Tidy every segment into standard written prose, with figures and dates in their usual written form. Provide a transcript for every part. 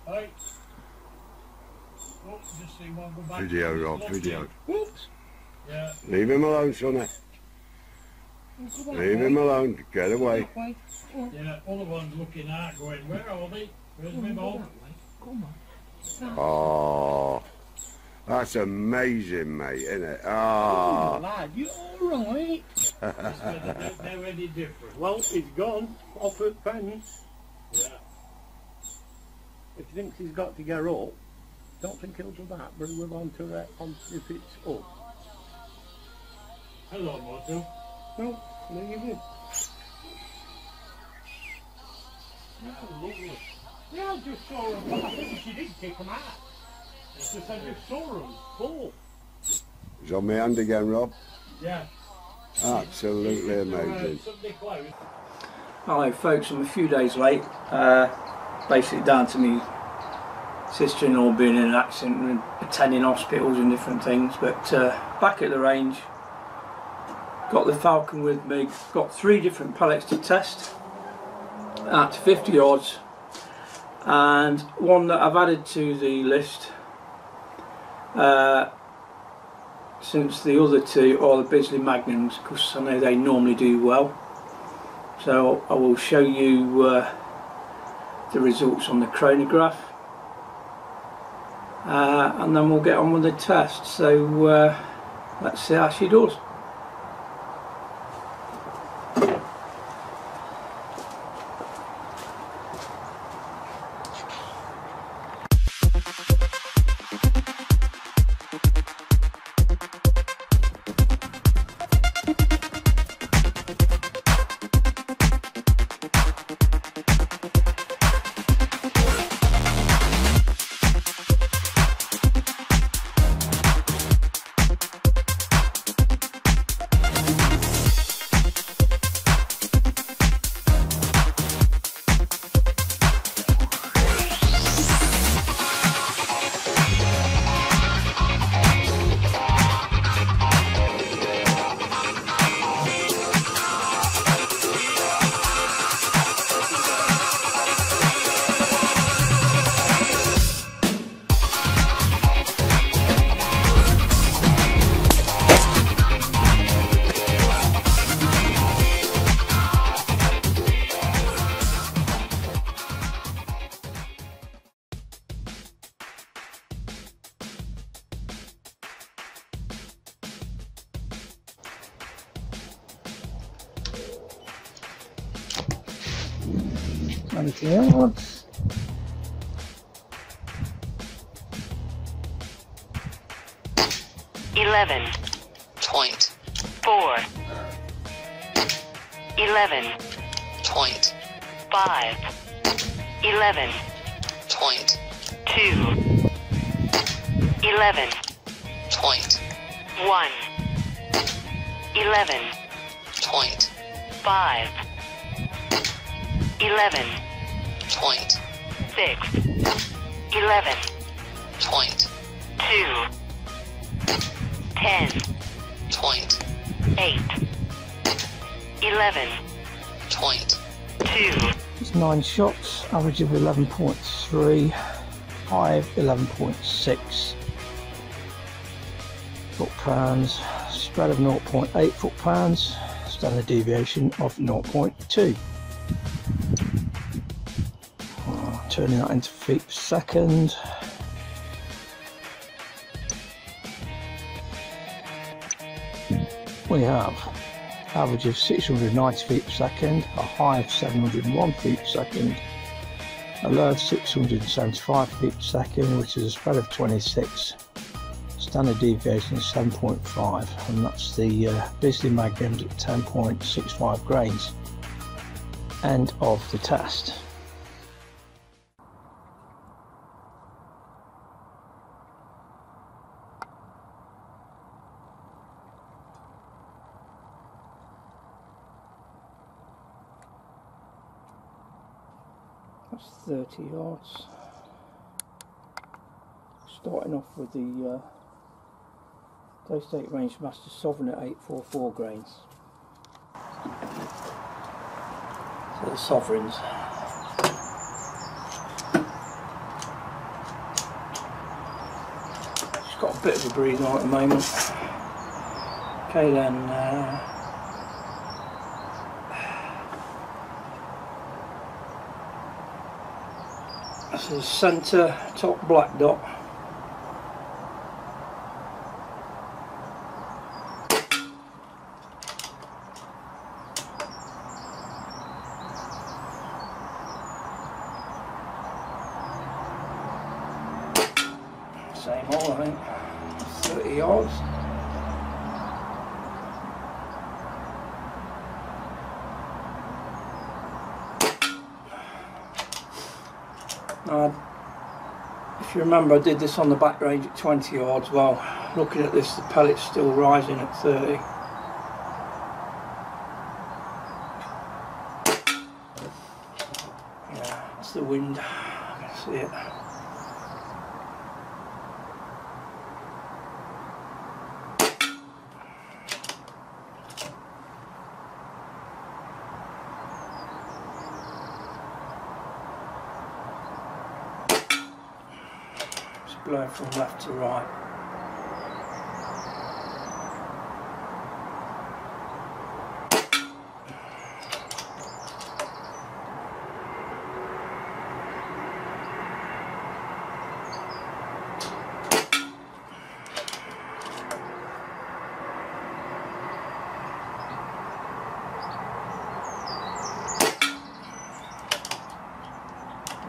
Hey. Oh, just see one go back. Video, Rob, video. Whoops. Yeah. Leave him alone, sonny. Leave him alone. Get away. Yeah, other one's looking out, going, where are they? Where's my ball? Come on. Oh, that's amazing, mate, isn't it? Oh. Lad, you're all right. They're any different. Well, he's gone off at fence. Yeah. If he thinks he's got to get up, don't think he'll do that. Bring him on to it if it's up. Hello, Moto. No, leave it. That's lovely. Yeah, I just saw them. I think she did kick them out. It's just I just saw them full. He's on my hand again, Rob. Yeah. Absolutely amazing. Hello folks, I'm a few days late, basically down to me sister-in-law being in an accident and attending hospitals and different things, but back at the range, got the Falcon with me, got 3 different pellets to test at 50 yards, and one that I've added to the list since the other 2 are the Bisley Magnums, because I know they normally do well. So I will show you the results on the chronograph, and then we'll get on with the test. So let's see how she does. Anything else? $11.4 $11.5 $11.2 $11.1 $11.5 11.6 11.2 10.8 11.2. It's 9 shots, average of 11.3, high of 11.6 foot-pounds, spread of 0.8 foot-pounds, standard deviation of 0.2. Turning that into feet per second. We have average of 690 feet per second, a high of 701 feet per second, a low of 675 feet per second, which is a spread of 26, standard deviation is 7.5, and that's the Bisley Magnums at 10.65 grains. End of the test. That's 30 yards. Starting off with the Daystate Range Master Sovereign at 844 grains. So the Sovereigns. a bit of a breeze on at the moment. Okay then, this is centre top black dot. Same hole, I think, 30 yards. Now, if you remember, I did this on the back range at 20 yards. Well, looking at this, the pellet's still rising at 30. Yeah, that's the wind. I can see it. Blowing from left to right.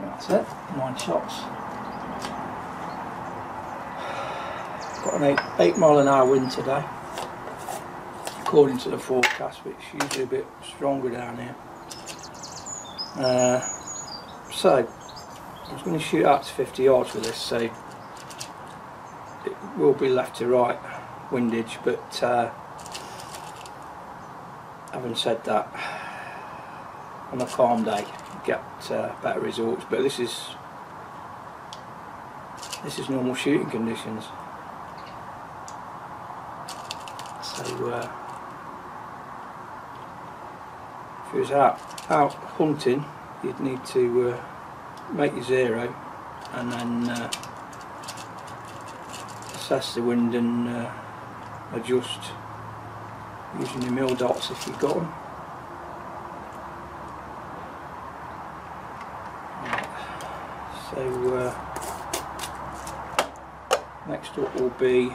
That's it, 9 shots. Got an 8 mile an hour wind today, according to the forecast, which is usually a bit stronger down here. So I was going to shoot out to 50 yards with this, so it will be left to right windage, but having said that, on a calm day you get better results, but this is normal shooting conditions. So if you was out hunting, you'd need to make your zero and then assess the wind and adjust using your mil dots if you've got them. So next up will be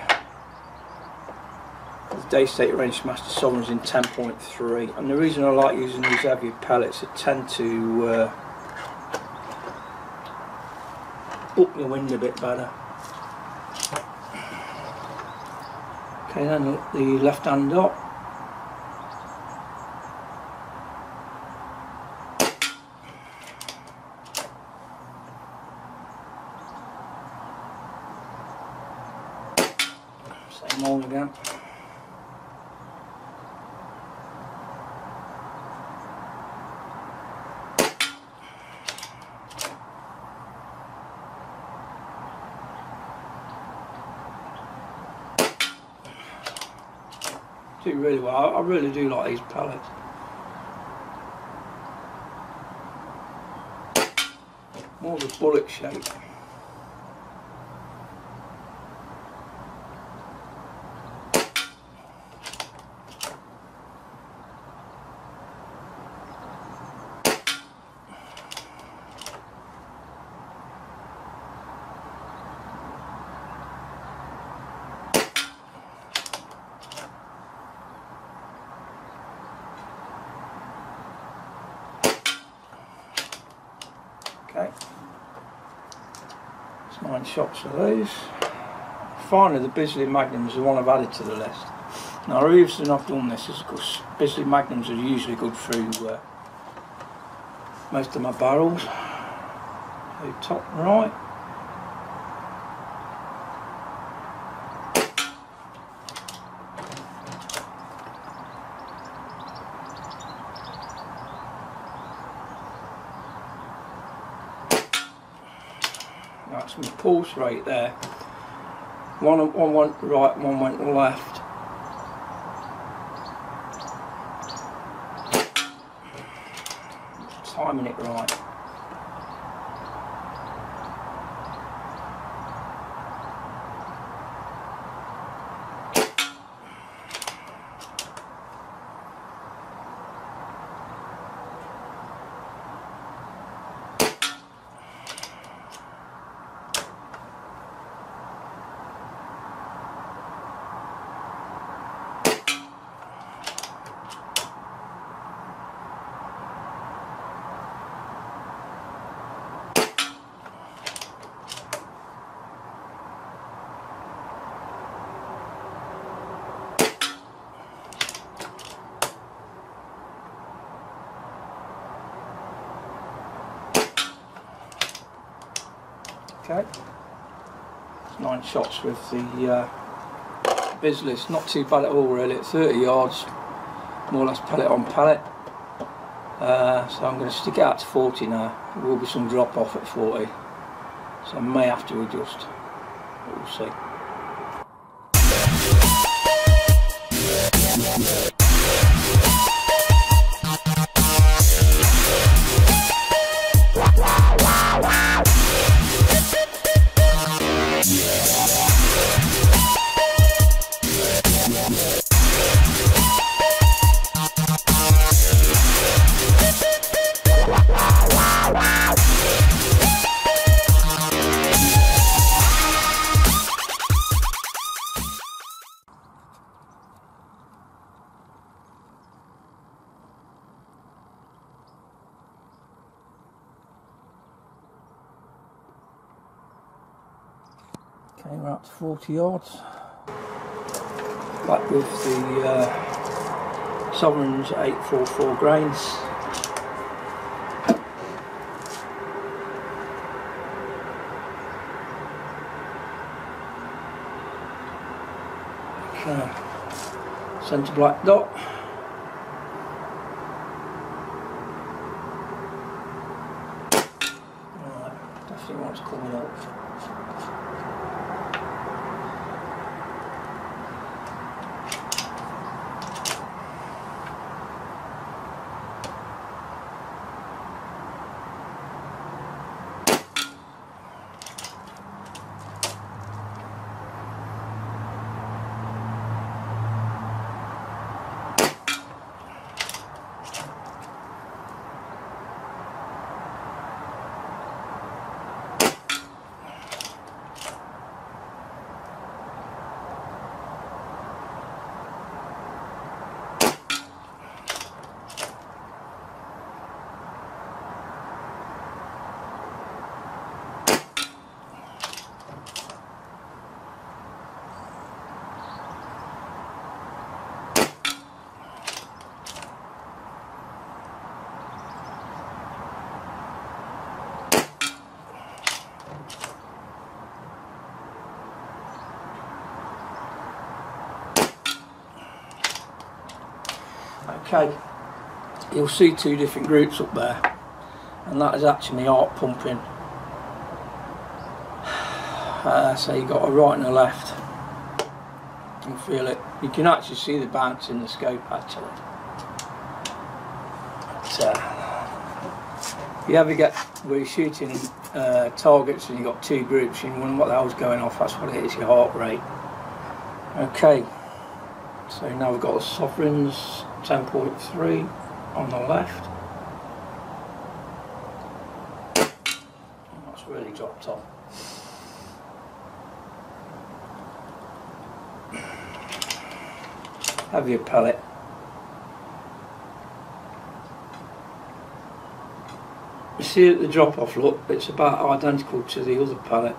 the Day State Rangemaster Sovereigns in 10.3, and the reason I like using these heavy pellets, it tend to up the wind a bit better. Okay, then the left hand dot. Same hole again. Do really well. I really do like these pellets. More of a bullet shape. Okay, it's 9 shots of those. Finally, the Bisley Magnum is the one I've added to the list. Now, the reason I've done this is because Bisley Magnums are usually good through most of my barrels. So top right. That's my pulse rate there. One went right, one went left. Timing it right. Okay, 9 shots with the Bisley. It's not too bad at all really, at 30 yards, more or less pellet on pellet. So I'm going to stick it out to 40 now. There will be some drop off at 40, so I may have to adjust, but we'll see. Okay, we're up to 40 yards. Back with the Sovereigns 844 grains. Okay, centre black dot. Right, definitely what's coming up. Okay, you'll see 2 different groups up there, and that is actually my arc pumping. So you've got a right and a left. You can feel it. You can actually see the bounce in the scope actually. But, if you ever get where you're shooting targets and you've got 2 groups and you wonder what the hell's going off, that's what it is, your heart rate. Okay, so now we've got the Sovereigns 10.3 on the left. Oh, that's really dropped off. Heavier pellet. You see at the drop off, look, it's about identical to the other pellet.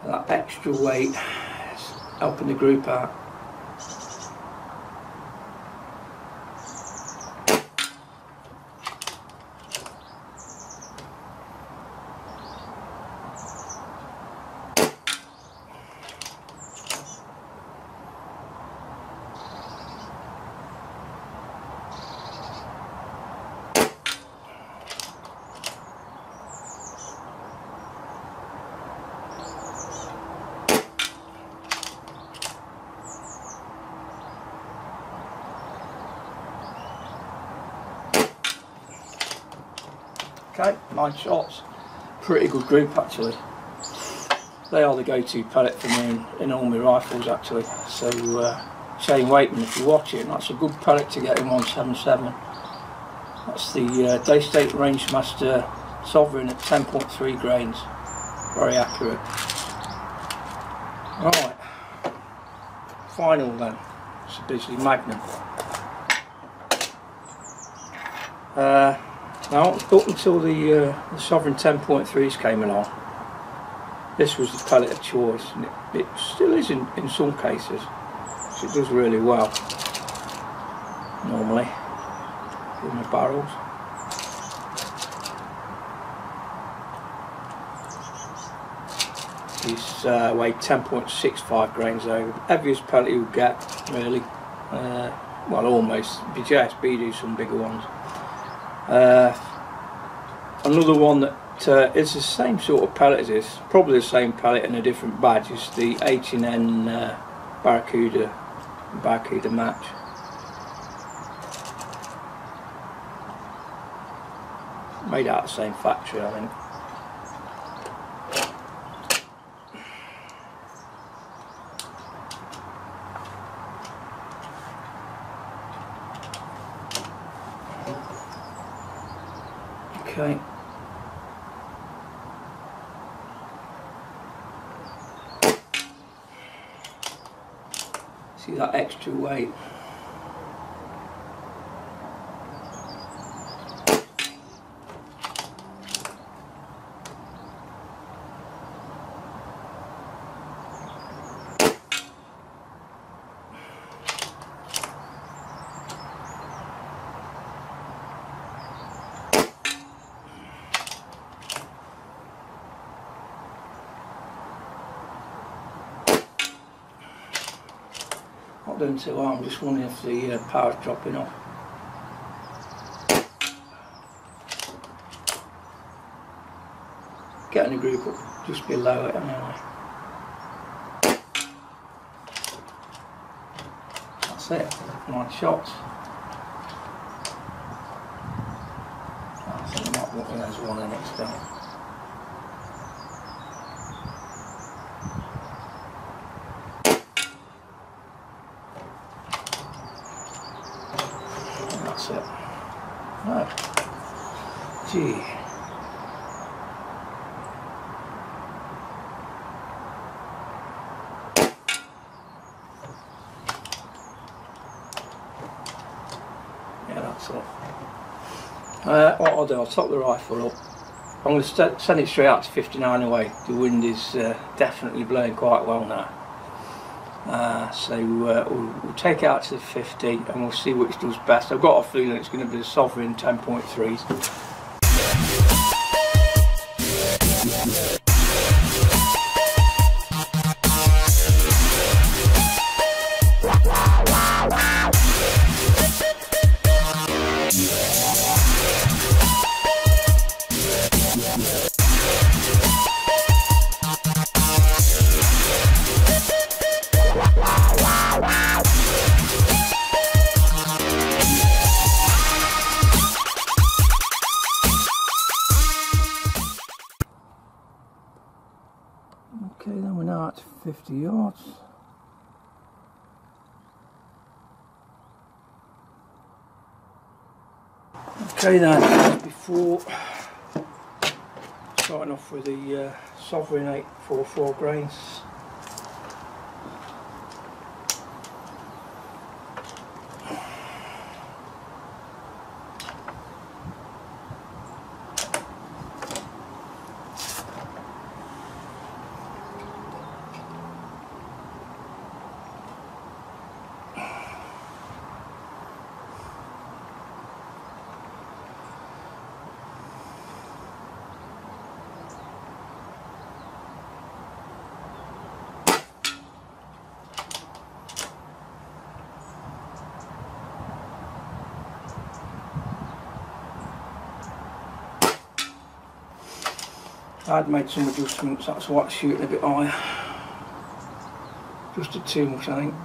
That extra weight is helping the group out. Okay, 9 shots. Pretty good group actually. They are the go-to pellet for me in all my rifles actually. So Shane Wakeman, if you're watching, that's a good pellet to get in 177. That's the Daystate Rangemaster Sovereign at 10.3 grains. Very accurate. Right, final then. It's a Bisley Magnum. Now up until the Sovereign 10.3s came along, this was the pellet of choice, and it still is in some cases. So it does really well normally with my barrels. These weigh 10.65 grains though, heaviest pellet you'll get really. Well, almost. BJSB do some bigger ones. Another one that is the same sort of pellet as this, probably the same pellet in a different badge, is the H&N Barracuda match. Made out of the same factory, I think. Okay. See that extra weight? Not doing too well, I'm just wondering if the power's dropping off. Getting the group up just below it anyway. That's it, 9 shots. I think there might be there's one in it still. That's it. Oh. Gee. Yeah, that's it. What I'll do, I'll top the rifle up. I'm going to send it straight out to 59 away. The wind is definitely blowing quite well now. So we'll take it out to the 50 and we'll see which does best. I've got a feeling it's going to be the Sovereign 10.3s. Okay, then we're now at 50 yards. Okay then, before starting off with the Sovereign 844 grains. I'd made some adjustments, that's why it's shooting a bit higher. Adjusted too much, I think.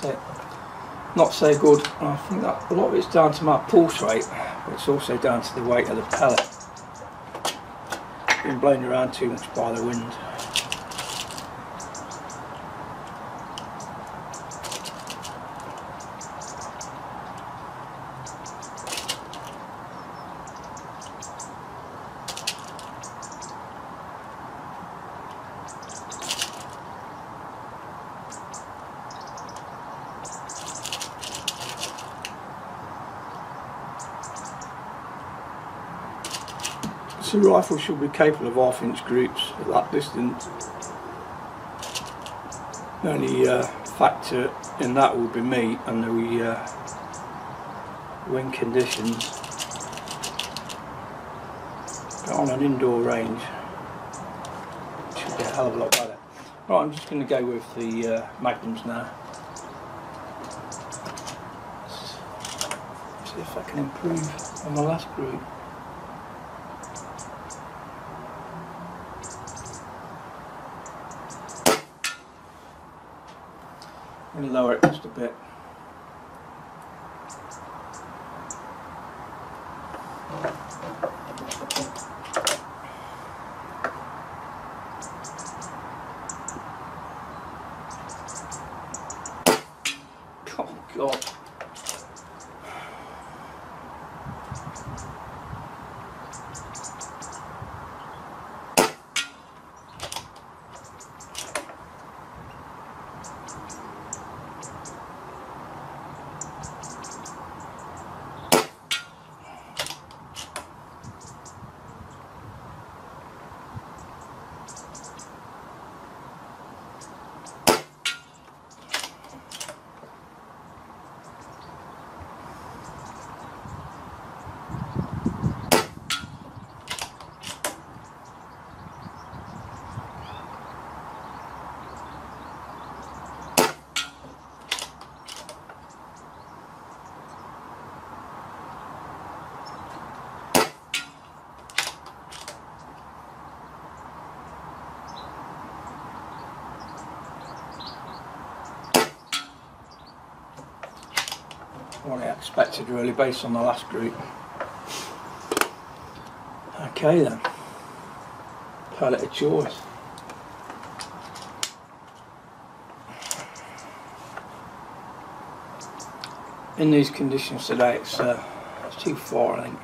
that's it. Not so good. I think that a lot of it's down to my pulse rate, but it's also down to the weight of the pellet. It's been blown around too much by the wind. The rifle should be capable of half-inch groups at that distance. The only factor in that would be me and the wind conditions. But on an indoor range, it should be a hell of a lot better. Right, I'm just going to go with the Magnums now. See if I can improve on my last group. I'm going to lower it just a bit. Oh God. What I expected really based on the last group. Okay then, pellet of choice. In these conditions today it's too far I think.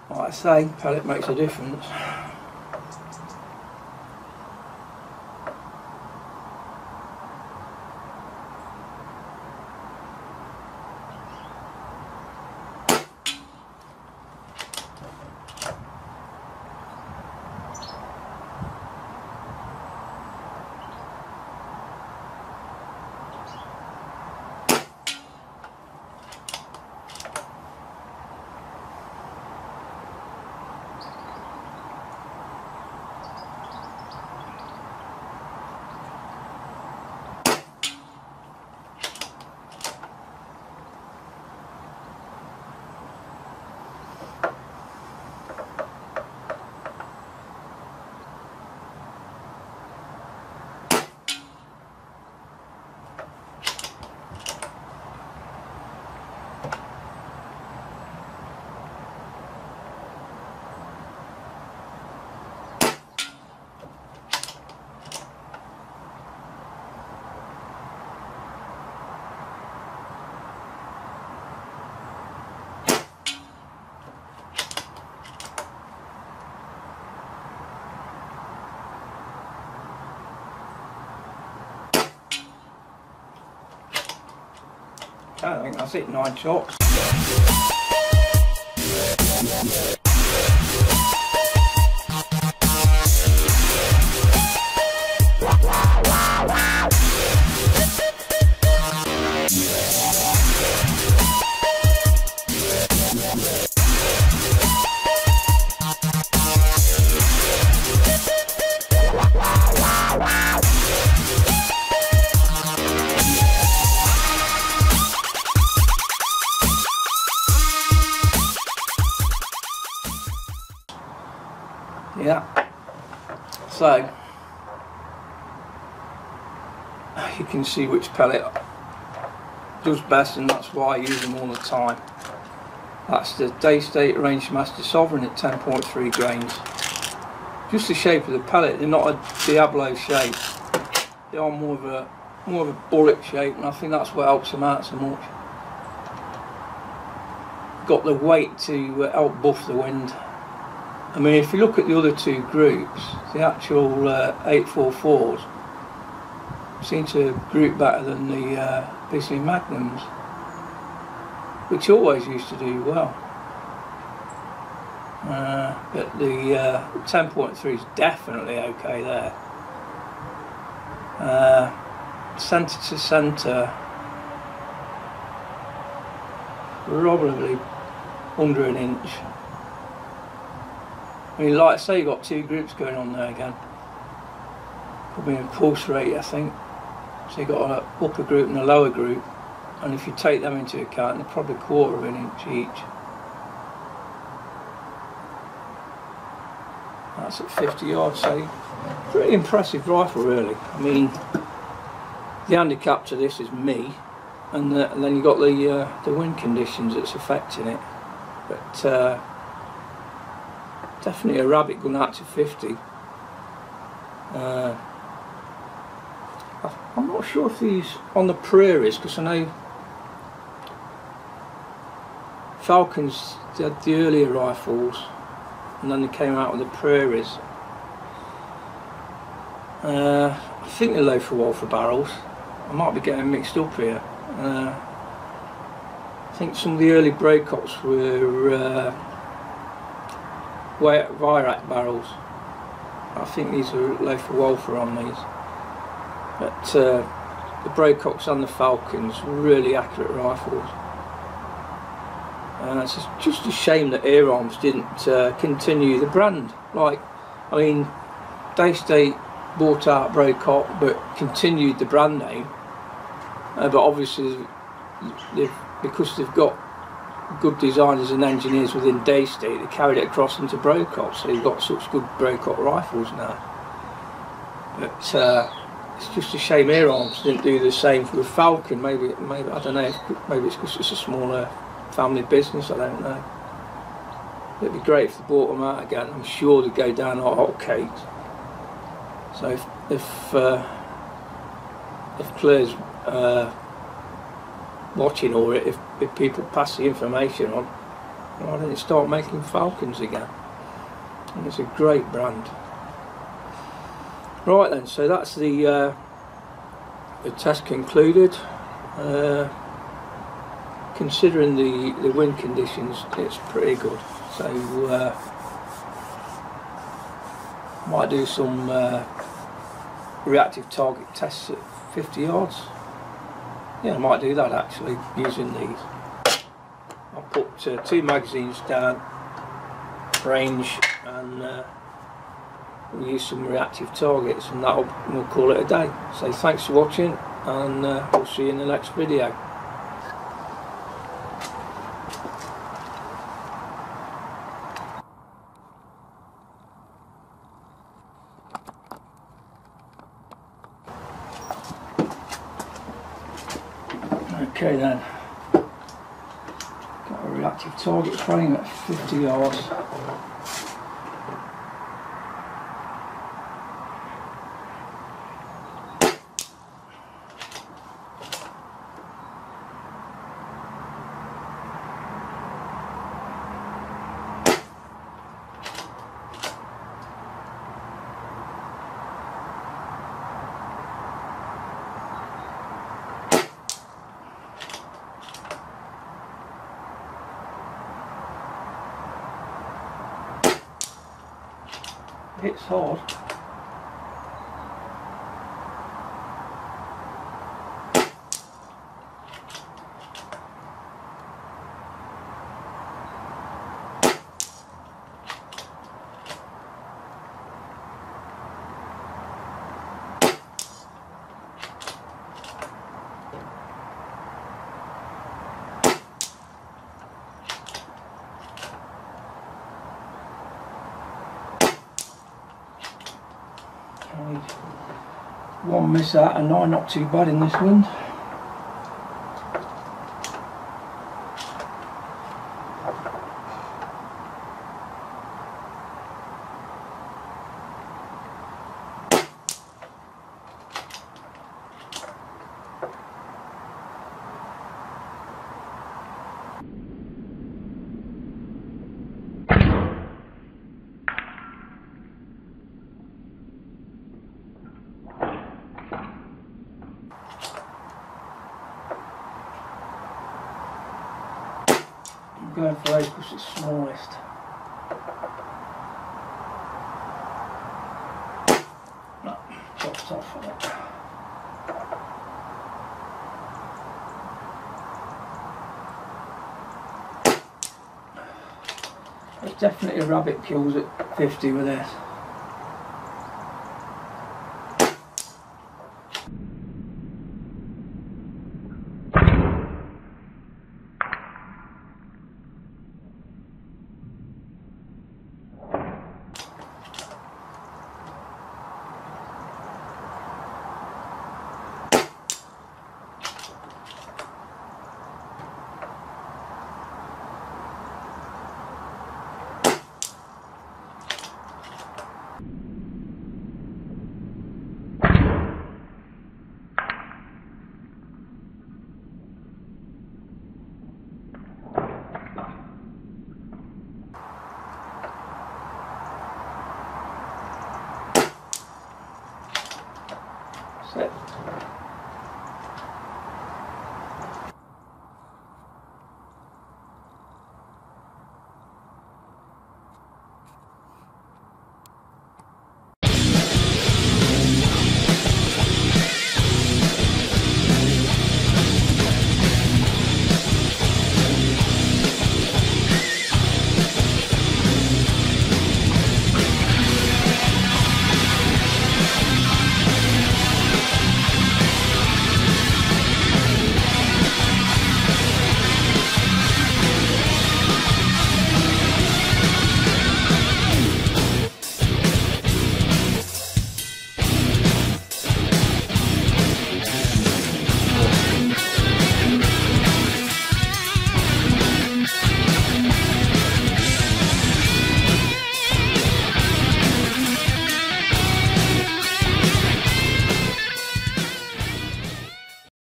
Like I say, pellet makes a difference. I think that's it, 9 shots. say, you can see which pellet does best, and that's why I use them all the time. That's the Daystate Rangemaster Sovereign at 10.3 grains. Just the shape of the pellet, they're not a Diablo shape. They are more of a bullet shape, and I think that's what helps them out so much. Got the weight to help buff the wind. I mean, if you look at the other two groups, the actual 844s seem to group better than the Bisley Magnums, which always used to do well. But the 10.3 is definitely okay there. Centre to centre, probably under an inch. I mean, like I say, you've got two groups going on there again. Could be in pulse rate, I think. So you've got an upper group and a lower group, and if you take them into account, they're probably 1/4 of an inch each. That's at 50 yards, so pretty impressive rifle, really. I mean, the handicap to this is me, and then you've got the wind conditions that's affecting it. But definitely a rabbit gun out to 50. I'm not sure if these on the prairies, because I know Falcons, they had the earlier rifles, and then they came out with the prairies. I think they're low for Walther barrels. I might be getting mixed up here. I think some of the early breakots were Virat barrels. I think these are low for Walther on these. But the Braycocks and the Falcons, really accurate rifles. It's just a shame that Air Arms didn't continue the brand. Like, I mean, Daystate bought out Braycock but continued the brand name. But obviously, because they've got good designers and engineers within Daystate, they carried it across into Braycock, so you've got such good Braycock rifles now. But it's just a shame Air Arms didn't do the same for the Falcon. Maybe I don't know. Maybe it's because it's a smaller family business. I don't know. It'd be great if they bought them out again. I'm sure they'd go down hot cakes. So if Claire's watching, or if people pass the information on, why don't they start making Falcons again? And it's a great brand. Right then, so that's the test concluded. Considering the wind conditions, it's pretty good. So might do some reactive target tests at 50 yards. Yeah, I might do that actually, using these. I'll put 2 magazines down, range, and we'll use some reactive targets, and we'll call it a day. So thanks for watching, and we'll see you in the next video. Okay then, got a reactive target frame at 50 yards. It's hard. One miss that, and 9 not too bad in this wind. I'm going for 8 because it's smallest. No, chopped off of it. There's definitely a rabbit kills at 50 with this.